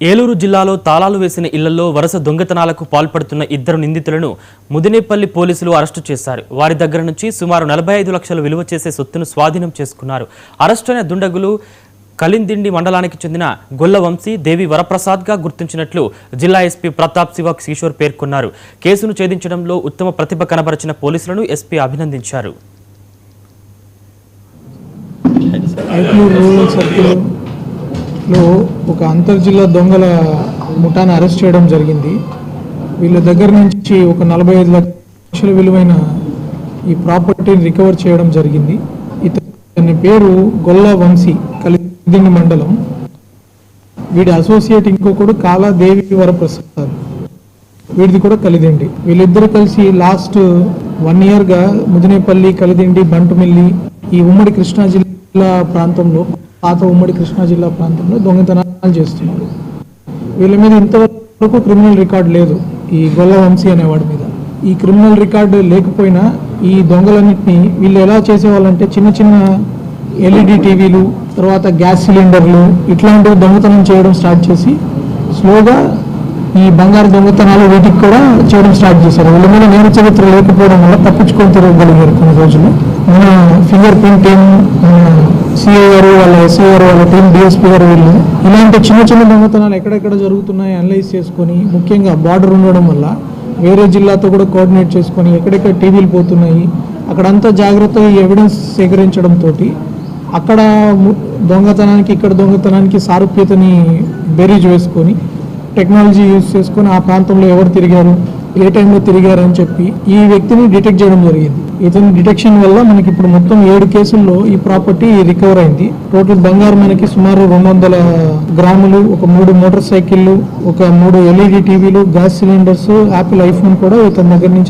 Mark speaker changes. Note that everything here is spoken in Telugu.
Speaker 1: ఏలూరు జిల్లాలో తాళాలు వేసిన ఇళ్లలో వరుస దొంగతనాలకు పాల్పడుతున్న ఇద్దరు నిందితులను ముదినేపల్లి పోలీసులు అరెస్టు చేశారు. వారి దగ్గర నుంచి సుమారు 45 లక్షలు విలువ చేసే సొత్తును స్వాధీనం చేసుకున్నారు. అరెస్టైన దుండగులు కలిందిండి మండలానికి చెందిన గొల్ల వంశీ, దేవి వరప్రసాద్గా గుర్తించినట్లు జిల్లా ఎస్పీ ప్రతాప్ శివ కిషోర్ పేర్కొన్నారు. కేసును ఛేదించడంలో ఉత్తమ ప్రతిభ కనబరిచిన పోలీసులను ఎస్పీ అభినందించారు.
Speaker 2: లో ఒక అంతర్జిల్లా దొంగల ముఠాను అరెస్ట్ చేయడం జరిగింది. వీళ్ళ దగ్గర నుంచి ఒక 45 లక్షల విలువైన ఈ ప్రాపర్టీని రికవర్ చేయడం జరిగింది. ఇతని పేరు గొల్ల వంశీ, కలిదిండి మండలం. వీడి అసోసియేట్ ఇంకొకడు కాలా దేవి వరప్రసాద్, వీడిది కూడా కలిదిండి. వీళ్ళిద్దరూ కలిసి లాస్ట్ 1 yearగా ముదినేపల్లి, కలిదిండి, బంటుమిల్లి ఈ ఉమ్మడి కృష్ణా జిల్లా ప్రాంతంలో, పాత ఉమ్మడి కృష్ణా జిల్లా ప్రాంతంలో దొంగతనాలు చేస్తున్నారు. వీళ్ళ మీద ఇంతవరకు క్రిమినల్ రికార్డు లేదు. ఈ గొల్ల వంశీ అనేవాడి మీద ఈ క్రిమినల్ రికార్డు లేకపోయినా ఈ దొంగలన్నింటినీ వీళ్ళు ఎలా చేసేవాళ్ళంటే చిన్న చిన్న LED టీవీలు, తర్వాత గ్యాస్ సిలిండర్లు ఇట్లాంటివి దొంగతనం చేయడం స్టార్ట్ చేసి స్లోగా ఈ బంగారు దొంగతనాలు వీటికి కూడా చేయడం స్టార్ట్ చేశారు. వీళ్ళ మీద నేర చరిత్ర లేకపోవడం వల్ల తప్పించుకొని తిరగగలిగారు కొన్ని రోజులు. మన ఫింగర్ ప్రింట్ టీం, సిఐ గారు, వాళ్ళ ఎస్ఐ గారు, వాళ్ళ టీం, డిఎస్పీ గారు, వీళ్ళు ఇలాంటి చిన్న చిన్న దొంగతనాలు ఎక్కడెక్కడ జరుగుతున్నాయి అనలైజ్ చేసుకొని, ముఖ్యంగా బార్డర్ ఉండడం వల్ల వేరే జిల్లాతో కూడా కోఆర్డినేట్ చేసుకొని ఎక్కడెక్కడ టీవీలు పోతున్నాయి అక్కడంతా జాగ్రత్తగా ఈ ఎవిడెన్స్ సేకరించడంతో అక్కడ దొంగతనానికి ఇక్కడ దొంగతనానికి సారూప్యతని బేరీజ్ వేసుకొని టెక్నాలజీ యూజ్ చేసుకొని ఆ ప్రాంతంలో ఎవరు తిరిగారు, ఏ టైంలో తిరిగారు అని చెప్పి ఈ వ్యక్తిని డిటెక్ట్ చేయడం జరిగింది. ఇతని డిటెక్షన్ వల్ల మనకి ఇప్పుడు మొత్తం 7 కేసుల్లో ఈ ప్రాపర్టీ రికవర్ అయింది. టోటల్ బంగారు మనకి సుమారు 200 గ్రాములు, ఒక 3 మోటార్ సైకిళ్ళు, ఒక 3 LED టీవీలు, గ్యాస్ సిలిండర్స్, యాపిల్ ఐఫోన్ కూడా ఇతని దగ్గర నుంచి